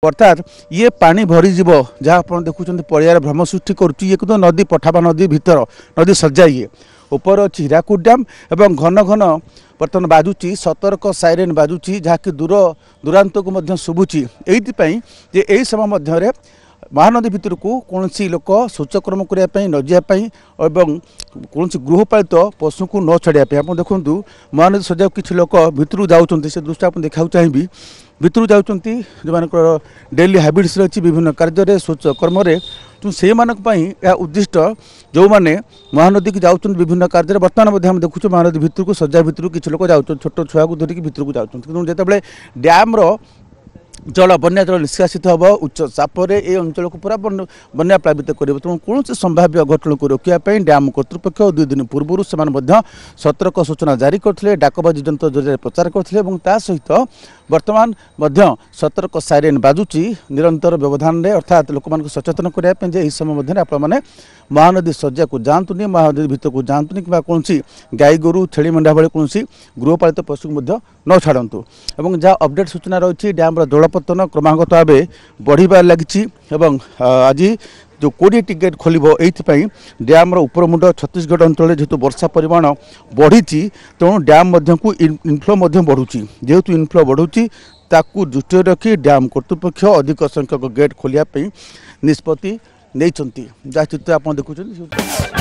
अर्थात ये पानी भरीज जहाँ आप देखुं पड़ियार भ्रम सृष्टि करुच्ची तो नदी पठाबा नदी भितर नदी सज्जा ये ऊपर अच्छी हीराकुद डैम एवं घन घन बर्तमान बाजुची सतर्क साइरेन बाजुची जहाँकि दूर दूरांत को शुभुची ये यही समय मध्य महानदी भितर को कौन लोक शौचक्रम करने न जावाई और कौन गृहपालित पशु को न छाड़ापी आप देखु महानदी सजा किसी लोक भितर जाऊँच से दृष्टि आप देखा चाहिए भितर जाऊँच जो मान डेली हाबिट्स रही विभिन्न कार्य शौचकर्म तो से उद्दिष्ट जो मैंने महानदी की जाऊँ विभिन्न कार्य बर्तमान देखुँ महानदी भितर को सजा भितर किसी लोक जाऊँ छोट छुआ को धरिकी भितर को जाऊँ जिते डैम्र जल बन्या जल निष्कासित हम उच्च चापर ये अंचल को पूरा बन्या प्लावित कर कौन संभाव्य अघटन को रोकने डैम कर्तृपक्ष 2 दिन पूर्व से सतर्क सूचना जारी करते डाकबाजी जंत्र जरिए प्रचार करते सहित वर्तमान सतर्क साइरेन बाजुची निरंतर व्यवधान अर्थात लोक सचेतन करने समय आपने महानदी सज्जा को जातुनि महानदी भितर को जातुनि कि कौन गाई गोरु छेली मेढ़ा भाई कौन गृहपालित पशु को न छाड़ू और जहाँ अपडेट सूचना रही डैम्र जलपतन क्रमागत भाव बढ़िबार लगी आज जो 20 गेट खोल ये डैम्र उपरमुंड छत्तीसगढ़ अंचल जेहेतु वर्षा परिमाण बढ़ी तेणु डैम को इनफ्लो बढ़ुची जेहेतु इनफ्लो बढ़ुची ताकू दृष्टि रखी डैम कर्तृपक्ष अधिक संख्यक गेट खोलिया निष्पत्ति नहीं जहाँ चित्र आप देखुं।